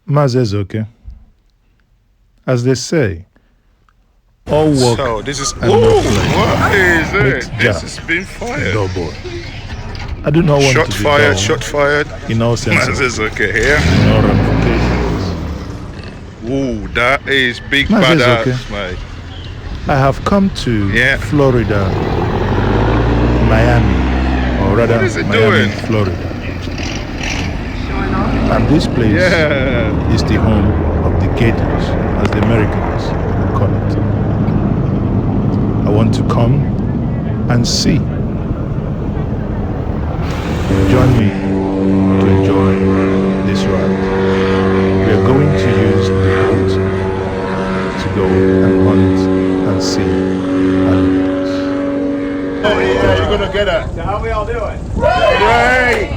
MaaziEzeoke. As they say, all work So this is and no play what is makes it? Jack This has been a fired. dull boy. I do not want Shot to be fired, dull shot fired. in all senses, MaaziEzeoke here. in all ramifications. Ooh, that is big MaaziEzeoke. badass, mate. I have come to Yeah. Florida, Miami, or rather What is it Miami, doing? Florida. And this place Yeah. is the home of the gators, as the Americans would call it. I want to come and see. Join me to enjoy this ride. We are going to use the boat to go and hunt and see alligators. Oh yeah, you're gonna get it. So how we all doing? Great.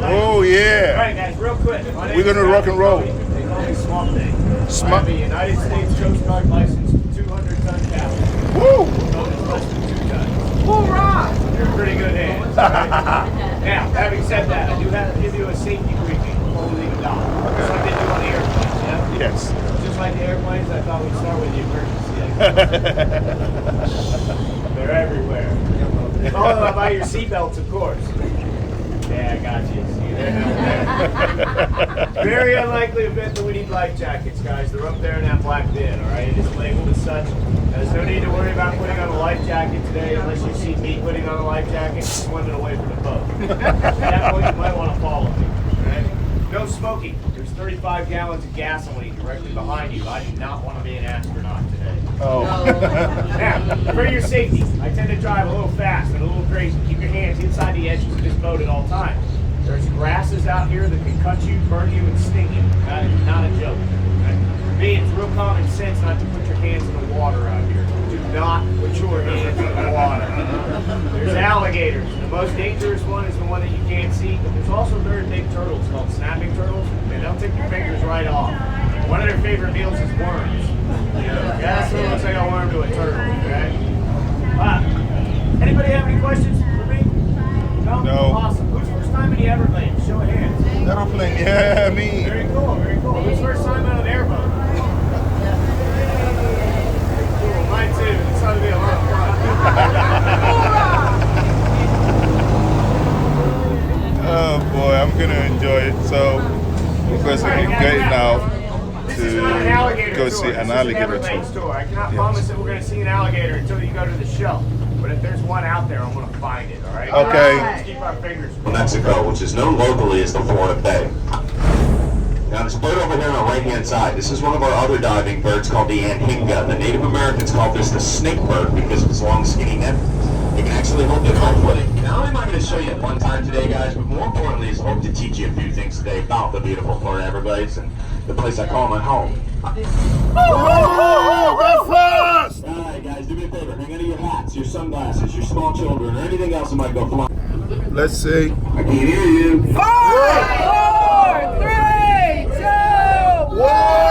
Oh yeah. Alright guys, real quick. We're gonna rock and roll. They call me Swamp Thing. I Swamp- have a United States Coast Guard license, 200-ton captain. Woo! Bonus less than 2 tons. Hoorah! You're in pretty good hands. Right? Now, having said that, I do have to give you a safety briefing before we leave a dock. Just like they do on the airplanes, yeah? Yes. Just like the airplanes, I thought we'd start with the emergency. They're everywhere. Followed up by your seatbelts, of course. Yeah, I got you. See there? Very unlikely event that we need life jackets, guys. They're up there in that black bin, all right? It is labeled as such. There's no need to worry about putting on a life jacket today unless you see me putting on a life jacket and swimming away from the boat. At that point, you might want to follow me, all right? No smoking. There's 35 gallons of gasoline directly behind you. I do not want to be an astronaut today. Oh. Now, for your safety, I tend to drive a little fast and a little crazy. Keep your hands inside the edges of this boat at all times. There's grasses out here that can cut you, burn you, and sting you. That is not a joke. Okay? For me, it's real common sense not to put your hands in the water out here. Do not put your hands in the water. There's alligators. The most dangerous one is the one that you can't see, but there's also very big turtles called snapping turtles, and they'll take your fingers right off. One of their favorite meals is worms. Yeah, that's what it looks like a worm to a turtle, okay? Anybody have any questions for me? No. Awesome. Who's first time in the Everglades? Show of hands. Aeroplane. Yeah, me. Very cool, very cool. Who's first time on an airboat? Cool, mine too. It's going to be a lot of fun. Oh boy, I'm gonna enjoy it. So we're basically going now This is not an alligator to go tour. see This an is alligator Everglades tour. tour. I cannot promise that we're going to see an alligator until you go to the show. But if there's one out there, I'm going to find it, all right? Okay. Let's keep our fingers crossed. Mexico, which is known locally as the Florida Bay. Now this bird over here on the right-hand side, this is one of our other diving birds called the anhinga. The Native Americans called this the snake bird because of its long skinny neck. It can actually hold you flat-footed. Not only am I going to show you it one time today, guys, but more importantly is hope to teach you a few things today about the beautiful Florida Everglades and the place I call my home. Go fast! Alright guys, do me a favor, hang on to your hats, your sunglasses, your small children, or anything else that might go flying. Let's see. I can't hear you. 5, 4, 3, 2, 1.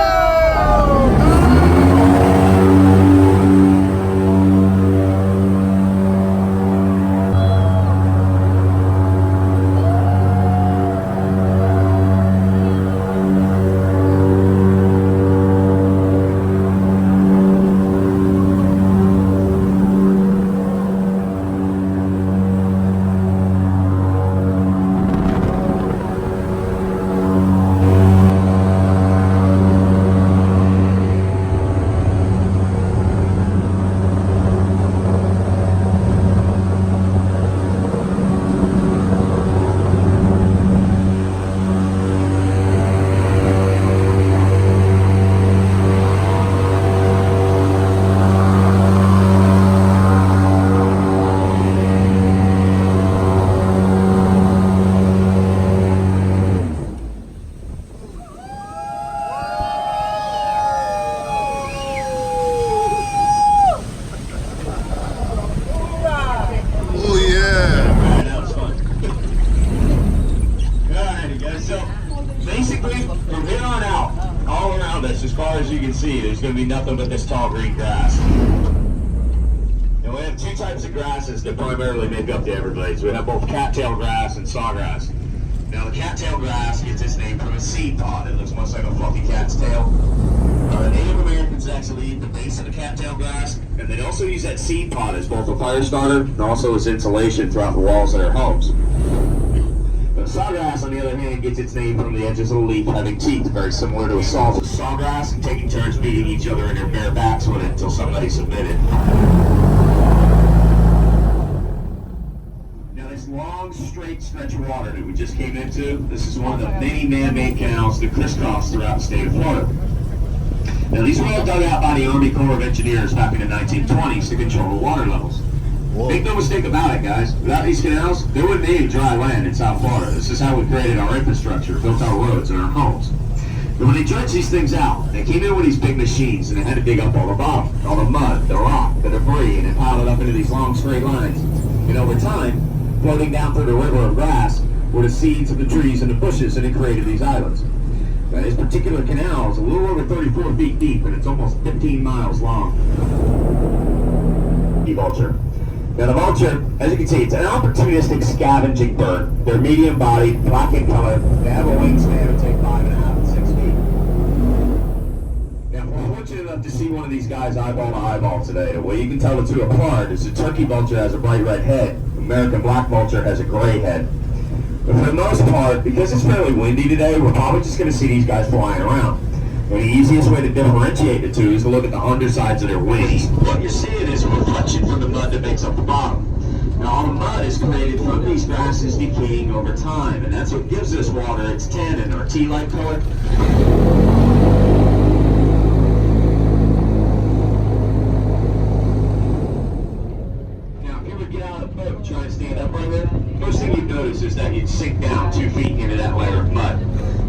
There's going to be nothing but this tall green grass. And we have two types of grasses that primarily make up the Everglades. We have both cattail grass and sawgrass. Now the cattail grass gets its name from a seed pod. It looks much like a fluffy cat's tail. The Native Americans actually eat the base of the cattail grass, and they'd also use that seed pod as both a fire starter and also as insulation throughout the walls of their homes. The sawgrass, on the other hand, gets its name from the edges of the leaf having teeth, very similar to a saw. Sawgrass and taking turns beating each other in their bare backs with it until somebody submitted. Now this long, straight stretch of water that we just came into, this is one of the many man-made canals that crisscross throughout the state of Florida. Now these were all dug out by the Army Corps of Engineers back in the 1920s to control the water levels. Whoa. Make no mistake about it, guys. Without these canals, there wouldn't be any dry land in South Florida. This is how we created our infrastructure, built our roads and our homes. But when they dredged these things out, they came in with these big machines and they had to dig up all the bottom, all the mud, the rock, the debris, and they piled it up into these long straight lines. And over time, floating down through the river of grass were the seeds of the trees and the bushes, and it created these islands. Now, this particular canal is a little over 34 feet deep and it's almost 15 miles long. The vulture. Now the vulture, as you can see, it's an opportunistic scavenging bird. They're medium-bodied, black in color. They have a wingspan of take 5.5 to 6 feet. Now, we're fortunate enough to see one of these guys eyeball to eyeball today. The way you can tell the two apart is the turkey vulture has a bright red head. The American black vulture has a gray head. But for the most part, because it's fairly windy today, we're probably just going to see these guys flying around. And the easiest way to differentiate the two is to look at the undersides of their wings. What you're seeing is a reflection from the mud that makes up the bottom. Now all the mud is created from these grasses decaying over time, and that's what gives this water its tannin, or tea-like color. Now if you ever get out of the boat and try to stand up right there, first thing you'd notice is that you'd sink down 2 feet into that layer of mud.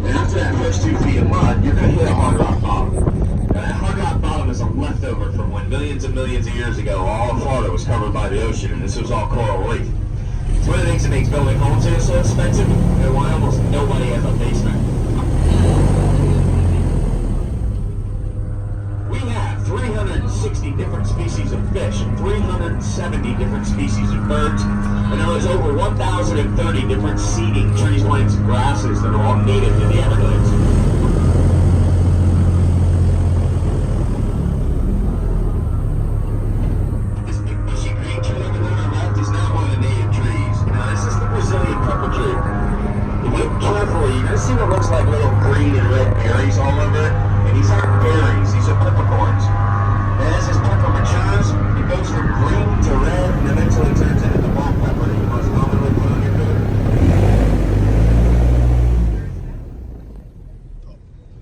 And after that first 2 feet of mud, you're going to hit a hard rock bottom. Now that hard rock bottom is a leftover from when millions and millions of years ago all of Florida was covered by the ocean, and this was all coral reef. It's one of the things that makes building homes here so expensive, and why almost nobody has a basement. We have 360 different species of fish, 370 different species of birds, and there is over 1,030 different seeding trees, plants, and grasses that are all native to the Everglades. This big bushy green tree over there on the left is not one of the native trees. Now this is the Brazilian pepper tree. If you look carefully, you're going to see what looks like little green and red berries all over it. And these aren't berries, these are peppercorns. And as this pepper matures, it goes from green to red and eventually turns into the black pepper that you most commonly put on your food.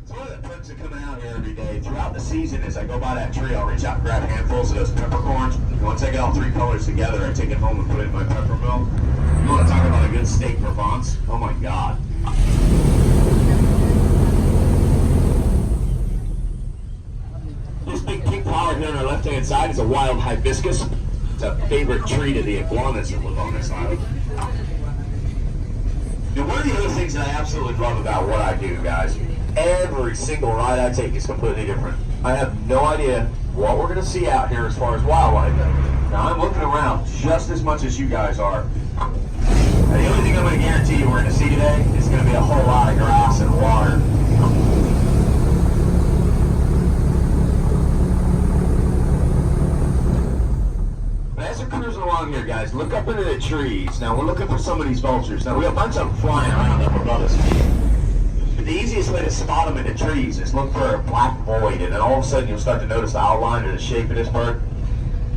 It's one of the perks of coming out here every day. Throughout the season, as I go by that tree, I'll reach out and grab handfuls of those peppercorns. Once I get all three colors together, I take it home and put it in my pepper mill. You want to talk about a good steak Provence? Oh my God. This big pink flower here on our left-hand side is a wild hibiscus. It's a favorite tree to the iguanas that live on this island. Now, one of the other things that I absolutely love about what I do, guys, every single ride I take is completely different. I have no idea what we're going to see out here as far as wildlife. Now, I'm looking around just as much as you guys are. Now, the only thing I'm going to guarantee you we're going to see today is going to be a whole lot of grass and water. As we're cruising along here, guys, look up into the trees. Now, we're looking for some of these vultures. Now, we have a bunch of them flying around up above us. But the easiest way to spot them in the trees is look for a black void, and then all of a sudden you'll start to notice the outline or the shape of this bird.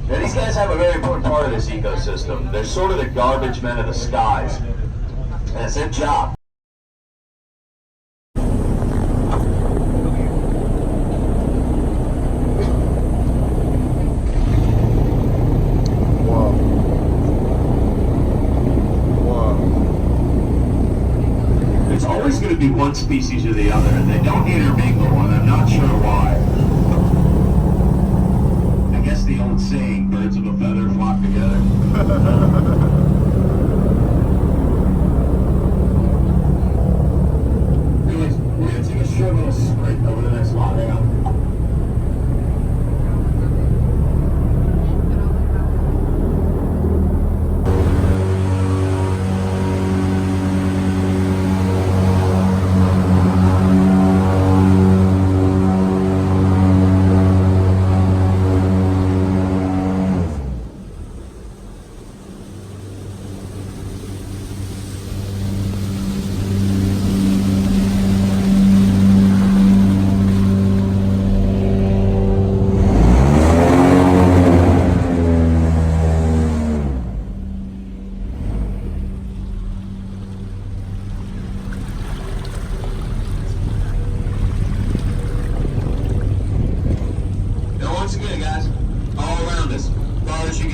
Now, these guys have a very important part of this ecosystem. They're sort of the garbage men of the skies. And it's their job. It's always going to be one species or the other, and they don't intermingle, and I'm not sure why. I guess the old saying, birds of a feather flock together. Anyways, we're going to take a short little sprint over the next lot. Hang on.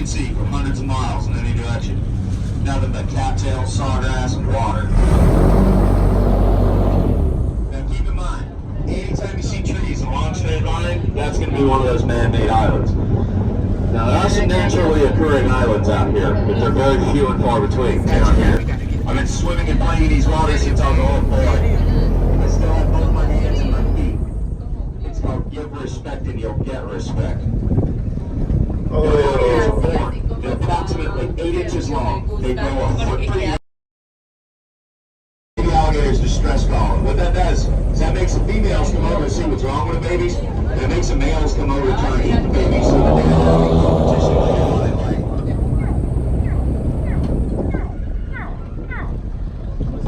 can see for hundreds of miles in any direction. Nothing but cattails, sawgrass, and water. Now keep in mind, anytime you see trees along a straight line, that's going to be one of those man-made islands. Now there are some naturally occurring islands out here, but they're very few and far between down here. I've been swimming and playing in these waters since I was a little boy. I still have both my hands and my feet. It's called give respect and you'll get respect. Alligators are born. They're approximately 8 inches long. They grow a foot per year. The alligator's distress call. And what that does is that makes the females come over and see what's wrong with the babies, and it makes the males come over and try and eat the babies so that they have a competition with how they like.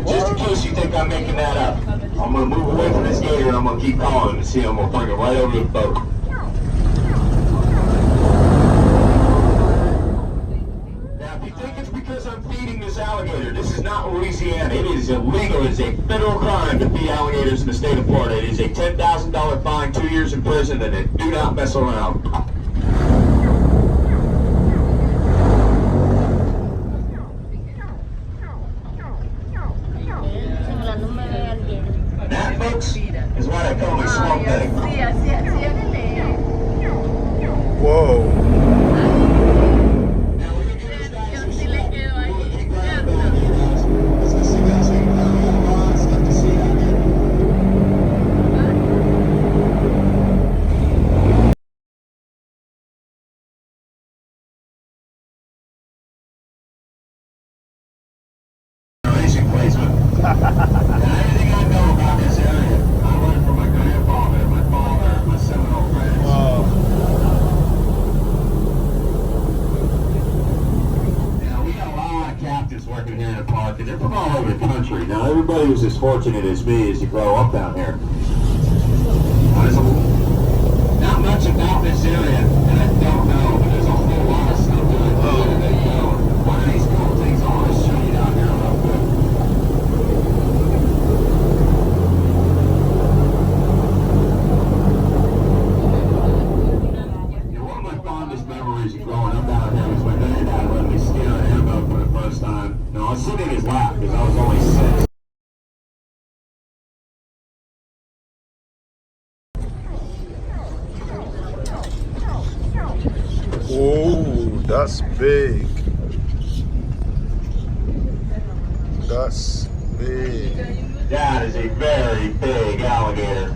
Just in case you think I'm making that up, I'm going to move away from this gator and I'm going to keep calling him and see him. We'll bring it right over to the boat. Alligator. This is not Louisiana. It is illegal. It is a federal crime to feed alligators in the state of Florida. It is a $10,000 fine, 2 years in prison, and they do not mess around. That, folks, is what I call my swamp thing. Whoa. Everything I know about this area, I learned from my grandfather, my father, my Seminole friends. Now, we got a lot of captains working here in the park, and they're from all over the country. Now, everybody who's as fortunate as me is to grow up down here. There's not much about this area, and I don't know, but there's a whole lot of stuff that I know that they know. One of these cool things I want to show you down here real quick. Growing up down here was my granddad let me steer an airboat for the first time. Now I was sitting in his lap because I was only 6. Oh, that's big. That's big. That is a very big alligator.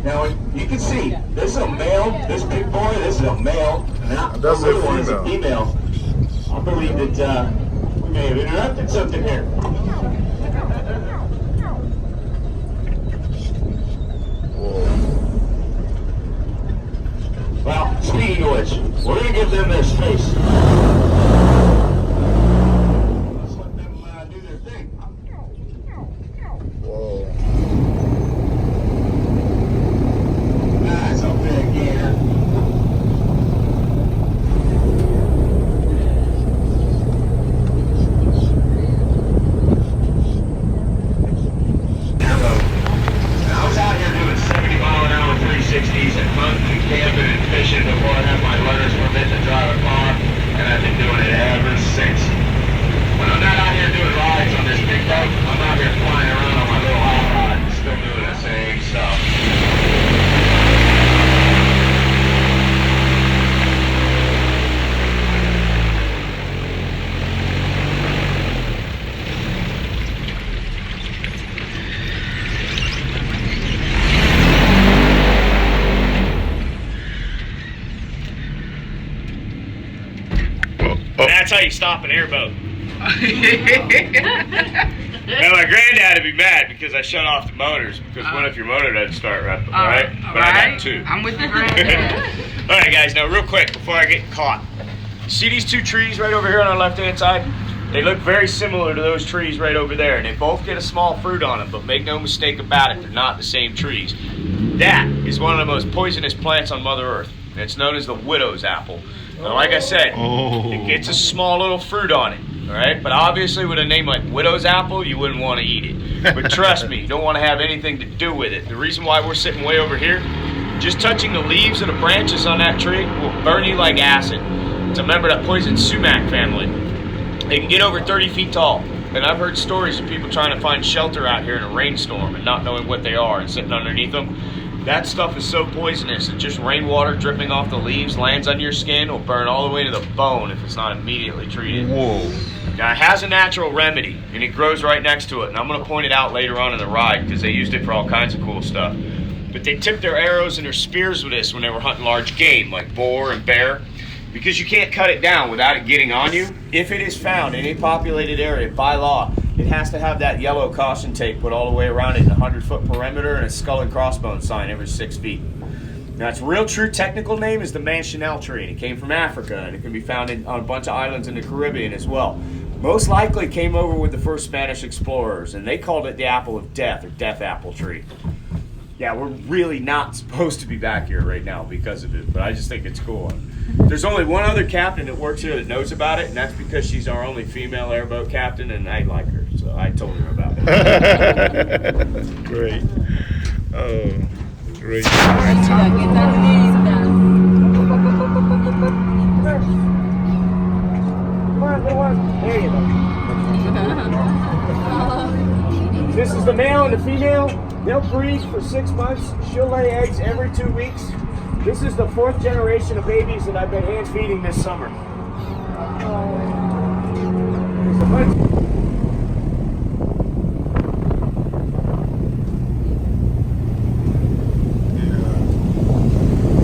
Now you can see this is a male, this big boy, this is a male, and that's the a little one is a female. female. I believe that we may have interrupted something here. Whoa. Well, speaking of which, we're going to give them their space. Let's let them do their thing. Whoa. That's a big gator. I was out here doing 70-mile-an-hour 360s and hunting and camping and fishing before I had my learner's permit to drive a car, and I've been doing it ever since. When I'm not out here doing rides on this big boat, I'm out here flying around on my little hot rod and still doing the same stuff. That's how you stop an airboat. Now my granddad would be mad because I shut off the motors, because what if your motor doesn't start right? But I got 2. I'm with the granddad. Alright guys, now real quick before I get caught. See these 2 trees right over here on our left hand side? They look very similar to those trees right over there, and they both get a small fruit on them, but make no mistake about it, they're not the same trees. That is one of the most poisonous plants on Mother Earth, and it's known as the widow's apple. Now, like I said, it gets a small little fruit on it. All right, but obviously with a name like Widow's Apple, you wouldn't want to eat it. But trust me, you don't want to have anything to do with it. The reason why we're sitting way over here, just touching the leaves and the branches on that tree will burn you like acid. It's a member of that poison sumac family. They can get over 30 feet tall. And I've heard stories of people trying to find shelter out here in a rainstorm and not knowing what they are and sitting underneath them. That stuff is so poisonous that just rainwater dripping off the leaves lands on your skin will burn all the way to the bone if it's not immediately treated. Whoa. Now, it has a natural remedy, and it grows right next to it. And I'm going to point it out later on in the ride because they used it for all kinds of cool stuff. But they tipped their arrows and their spears with this when they were hunting large game like boar and bear, because you can't cut it down without it getting on you. If it is found in a populated area by law, it has to have that yellow caution tape put all the way around it in a 100-foot perimeter and a skull and crossbones sign every 6 feet. Now, its real true technical name is the Manchineel tree, and it came from Africa, and it can be found on a bunch of islands in the Caribbean as well. Most likely came over with the first Spanish explorers, and they called it the apple of death, or death apple tree. Yeah, we're really not supposed to be back here right now because of it, but I just think it's cool. There's only one other captain that works here that knows about it, and that's because she's our only female airboat captain, and I like her, so I told her about it. Great. Oh, great. There you go. This is the male and the female. They'll breed for 6 months. She'll lay eggs every 2 weeks. This is the 4th generation of babies that I've been hand feeding this summer.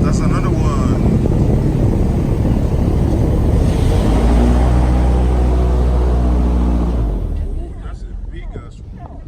That's another one. That's a big ass one.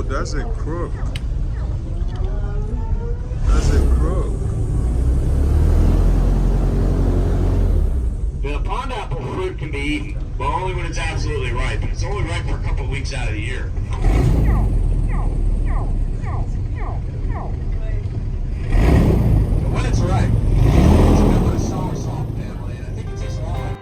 That's a crook. That's a crook. The pond apple fruit can be eaten, but only when it's absolutely ripe. And it's only ripe for a couple of weeks out of the year. But when it's ripe, it's a member of the somersault family, and I think it takes a long.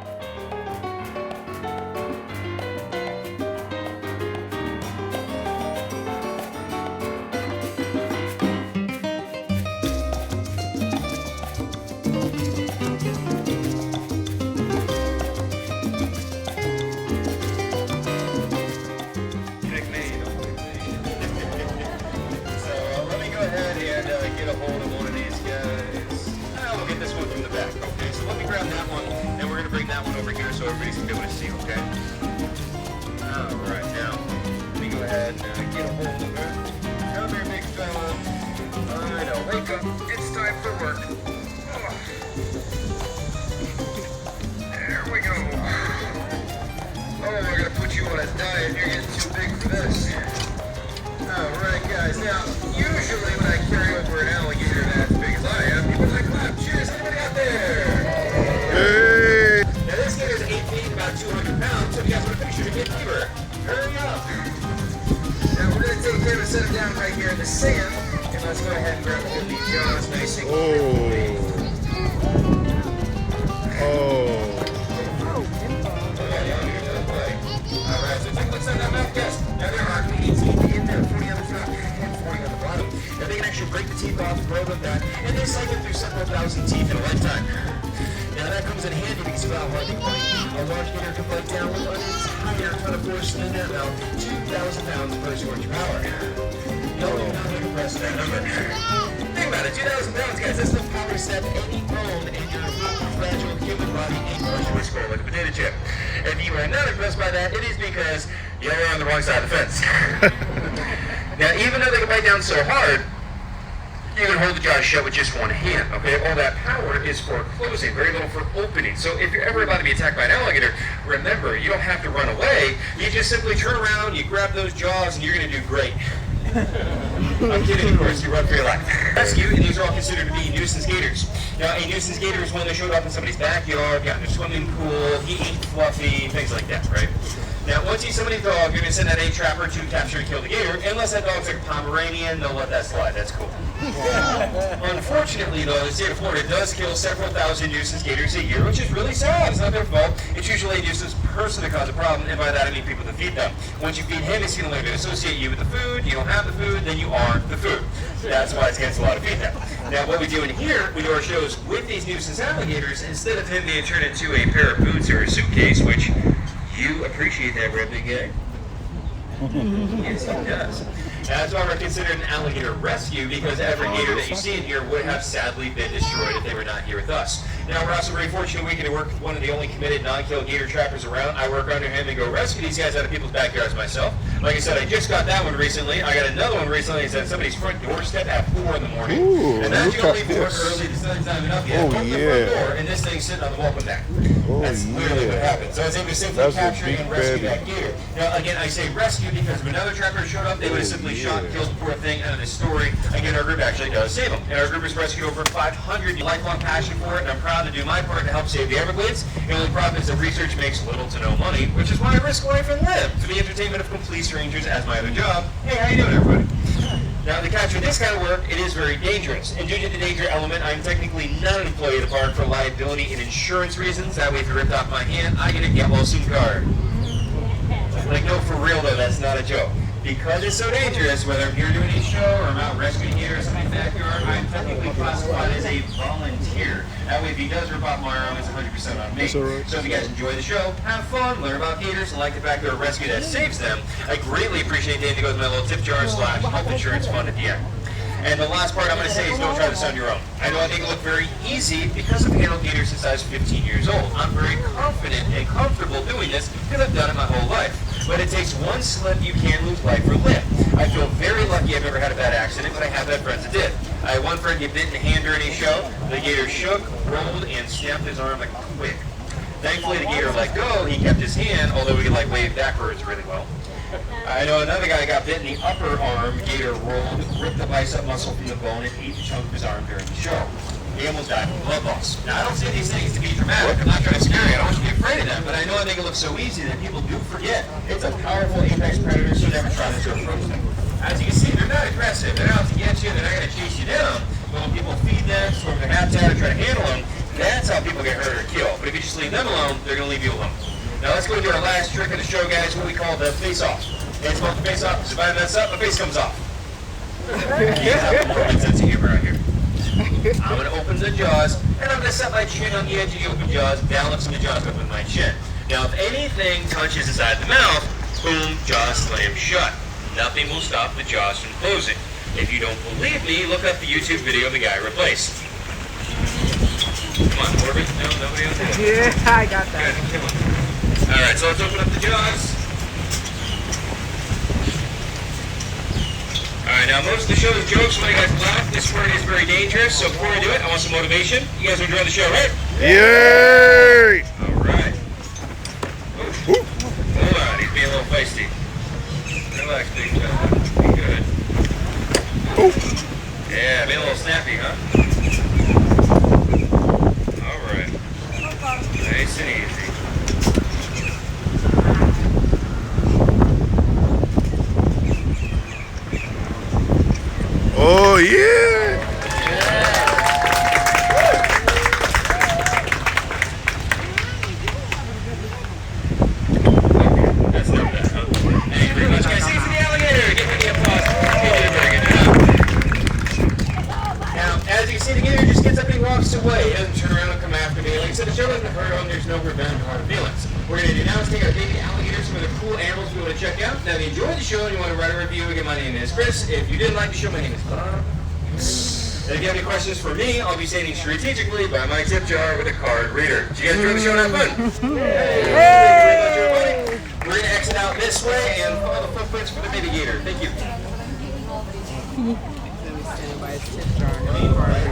Get a hold of one of these guys. We'll get this one from the back. Okay, so let me grab that one, and we're going to bring that one over here so everybody's going to be able to see, okay? Alright, now, let me go ahead and get a hold of her. Come here, big fella. I know, wake up. It's time for work. There we go. Oh, we're going to put you on a diet. You're getting too big for this. Alright guys, now usually when I carry over an alligator that's big as I am, people like clap. Cheers, anybody out there? Hey! Now this gator's 8 feet, about 200 pounds, so if you guys want a picture, get fever. Hurry up! Now we're going to take him and set him down right here in the sand, and let's go ahead and grab hold of these jaws nice and quickly. Alright, so take a look at that mouth, guys. Now there are 80 teeth in there, 40 on the top and 40 on the bottom. Now they can actually break the teeth off, grow them back, and they cycle through several thousand teeth in a lifetime. Now that comes in handy because of how hard they bite. A large gator can bite down with an entire ton of force in their mouth, 2,000 pounds per square inch power. No, not like a press that number. Think about it, 2,000 pounds, guys. That's the power to set any bone in your fragile human body and crush your skull like a potato chip. If you are not impressed by that, it is because you're on the wrong side of the fence. Now, even though they can bite down so hard, you can hold the jaw shut with just one hand, okay? All that power is for closing, very little for opening. So if you're ever about to be attacked by an alligator, remember, you don't have to run away. You just simply turn around, you grab those jaws, and you're going to do great. I'm kidding, of course, you run for your life. Rescue, and these are all considered to be nuisance gators. Now, a nuisance gator is one that showed up in somebody's backyard, got in their swimming pool, he ate fluffy, things like that, right? Now, once you see somebody's dog, you're going to send out a trapper to capture and kill the gator, unless that dog's like a Pomeranian, they'll let that slide, that's cool. Unfortunately, though, the state of Florida does kill several thousand nuisance gators a year, which is really sad. It's not their fault. It's usually a nuisance person that causes a problem, and by that I mean people that feed them. Once you feed him, he's going to associate you with the food. You don't have the food, then you are the food. That's why it's against the law to feed them. Now, what we do in here, we do our shows with these nuisance alligators. Instead of him being turned into a pair of boots or a suitcase, which you appreciate that, right, big guy? Yes, he does. That's why we're considered an alligator rescue, because every gator that you see in here would have sadly been destroyed if they were not here with us. Now, we're also very fortunate we get to work with one of the only committed non-kill gator trappers around. I work under him and go rescue these guys out of people's backyards myself. Like I said, I just got that one recently. I got another one recently. It's at somebody's front doorstep at 4 in the morning. Ooh, and that's look you only at leave work this. early. The sun's not even up yet. Oh, Open the yeah. front door, and this thing's sitting on the welcome deck. Oh, That's literally what happened. So I was able to simply That's a capture big and rescue baby. that gator. Now, again, I say rescue because if another trapper showed up, they would have simply shot and killed the poor thing out of this story. Again, our group actually does save them. And our group has rescued over 500. Lifelong passion for it, and I'm proud to do my part to help save the Everglades. The only problem is that research makes little to no money, which is why I risk life and live for the entertainment of complete strangers as my other job. Hey, how you doing, everybody? Now, to capture this kind of work, it is very dangerous. And due to the danger element, I'm technically not an employee of the park for liability and insurance reasons. That way, if you ripped off my hand, I get a get well soon card. Like, no, for real, though, that's not a joke. Because it's so dangerous, whether I'm here doing a show or I'm out rescuing gator or somebody's backyard, I'm technically classified as a volunteer. That way, if he does rip off my arm, it's 100% on me. That's all right. So if you guys enjoy the show, have fun, learn about gators, and like the backyard rescue that saves them, I greatly appreciate the end that goes to my little tip jar / health insurance fund at the end. And the last part I'm going to say is don't try this on your own. I know I make it look very easy because I've handled gators since I was 15 years old. I'm very confident and comfortable doing this because I've done it my whole life. But it takes one slip, you can lose life or limb. I feel very lucky I've never had a bad accident, but I have had friends that did. I had one friend get bit in the hand during a show. The gator shook, rolled, and snapped his arm like quick. Thankfully, the gator let go. He kept his hand, although he could like wave backwards really well. I know another guy got bit in the upper arm. Gator rolled, ripped the bicep muscle from the bone, and ate a chunk of his arm during the show. He almost died from blood loss. Now, I don't say these things to be dramatic. I'm not trying to scare you. I don't want you to be afraid of them. But I know I make it look so easy that people do forget. It's a powerful apex predator, so never try to approach them. As you can see, they're not aggressive. They're out to get you. They're not going to chase you down. But when people feed them, storm their habitat, or try to handle them, that's how people get hurt or killed. But if you just leave them alone, they're going to leave you alone. Now, let's go into our last trick of the show, guys, what we call the face-off. It's called the face-off because if I mess up, my face comes off. You have a more sense of humor out here. I'm going to open the jaws, and I'm going to set my chin on the edge of the open jaws, balance the jaws up with my chin. Now, if anything touches inside the mouth, boom, jaws slam shut. Nothing will stop the jaws from closing. If you don't believe me, look up the YouTube video of the guy replaced. Come on, Corbin. No, nobody else did it. Yeah, I got that. Good, come on. All right, so let's open up the jaws. Alright, now most of the show is jokes, so you guys laugh. This part is very dangerous, so before I do it, I want some motivation. You guys enjoy the show, right? Yay! Alright. Hold on, he's being a little feisty. Relax, big fella. Be good. Yeah, being a little snappy, huh? Alright. Nice and easy. Oh, yeah! check out. Now, if you enjoyed the show and you want to write a review, again, my name is Chris. If you didn't like the show, my name is Bob. And if you have any questions for me, I'll be standing strategically by my tip jar with a card reader. Did you guys enjoy the show and have fun? Hey! We're going to exit out this way and follow the footprints for the baby gator. Thank you.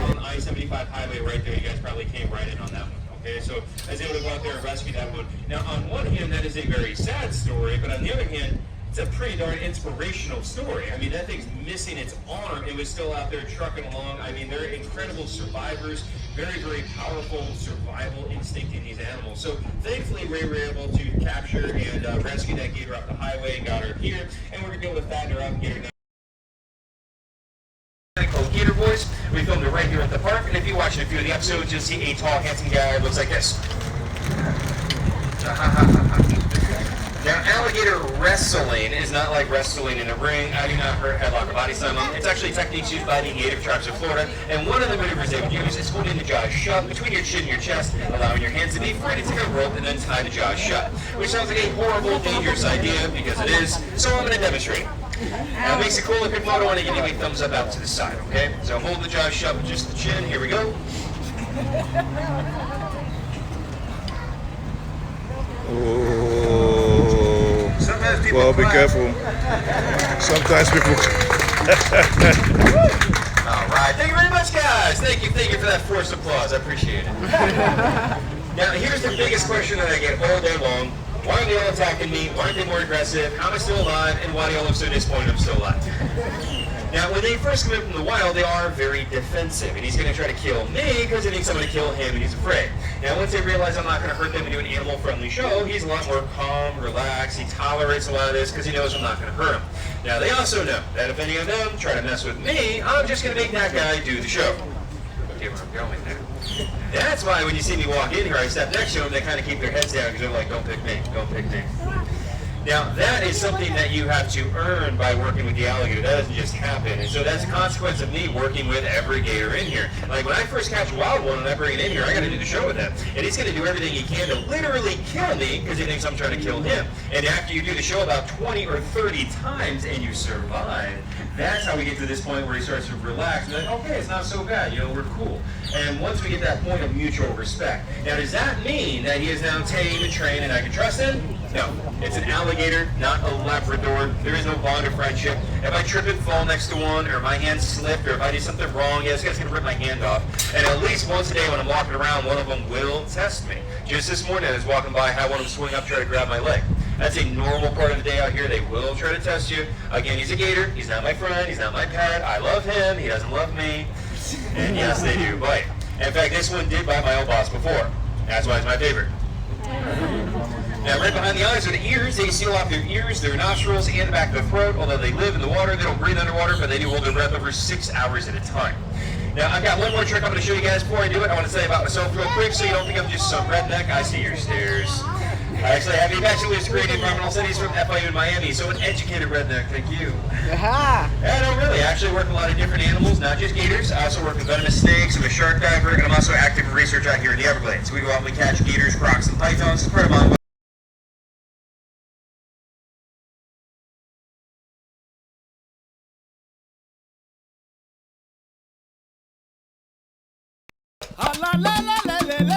On I-75 highway right there, you guys probably came right in on that one. Okay, so I was able to go out there and rescue that one. Now, on one hand, that is a very sad story, but on the other hand, it's a pretty darn inspirational story. I mean, that thing's missing its arm. It was still out there trucking along. I mean, they're incredible survivors, very, very powerful survival instinct in these animals. So thankfully, we were able to capture and rescue that gator off the highway and got her here, and we're going to be able to fatten her up and get her down. Called Gator Boys. We filmed it right here at the park, and if you watch a few of the episodes, you'll see a tall, handsome guy who looks like this. Now, alligator wrestling is not like wrestling in a ring. I do not hurt headlock or body slam them. It's actually techniques used by the native tribes of Florida, and one of the maneuvers they would use is holding the jaws shut between your chin and your chest, allowing your hands to be free to take a rope and then tie the jaws shut, which sounds like a horrible, dangerous idea, because it is, so I'm going to demonstrate it. Now, it makes a cool looking photo, and give you a thumbs up out to the side, okay? So hold the jaws shut with just the chin. Here we go. Oh. Sometimes people Well, be clap. careful. Sometimes people. All right. Thank you very much, guys. Thank you for that forced applause. I appreciate it. Now, here's the biggest question that I get all day long. Why are they all attacking me? Why aren't they more aggressive? How am I still alive? And why do y'all look so disappointed I'm still alive? Now, when they first come in from the wild, they are very defensive, and he's going to try to kill me because he thinks I'm going to kill him, and he's afraid. Now, once they realize I'm not going to hurt them and do an animal-friendly show, he's a lot more calm, relaxed. He tolerates a lot of this because he knows I'm not going to hurt him. Now, they also know that if any of them try to mess with me, I'm just going to make that guy do the show. Okay, where I'm going there. That's why when you see me walk in here, I step next to them, they kind of keep their heads down because they're like, don't pick me, don't pick me. Now, that is something that you have to earn by working with the alligator. That doesn't just happen. And so that's a consequence of me working with every gator in here. Like when I first catch a wild one and I bring it in here, I got to do the show with him. And he's going to do everything he can to literally kill me because he thinks I'm trying to kill him. And after you do the show about 20 or 30 times and you survive, that's how we get to this point where he starts to relax. And like, okay, it's not so bad. You know, we're cool. And once we get that point of mutual respect. Now, does that mean that he is now tamed and trained and I can trust him? No. It's an alligator, not a Labrador. There is no bond of friendship. If I trip and fall next to one, or my hand slipped, or if I do something wrong, yeah, this guy's going to rip my hand off. And at least once a day when I'm walking around, one of them will test me. Just this morning, I was walking by, I had one of them swing up, try to grab my leg. That's a normal part of the day out here. They will try to test you. Again, he's a gator. He's not my friend. He's not my pet. I love him. He doesn't love me. And yes, they do bite. In fact, this one did bite my old boss before. That's why it's my favorite. Now, right behind the eyes are the ears. They seal off their ears, their nostrils, and the back of the throat. Although they live in the water, they don't breathe underwater, but they do hold their breath over 6 hours at a time. Now, I've got one more trick I'm going to show you guys before I do it. I want to say about myself real quick so you don't think I'm just some redneck. I see your stares. I actually have a bachelor's degree in environmental studies from FIU in Miami, so an educated redneck. Thank you. Yeah, no, really. I actually work with a lot of different animals, not just gators. I also work with venomous snakes. I'm a shark diver, and I'm also active in research out here in the Everglades. We go out and we catch gators, crocs, and pythons. It's part of my La la la la la la.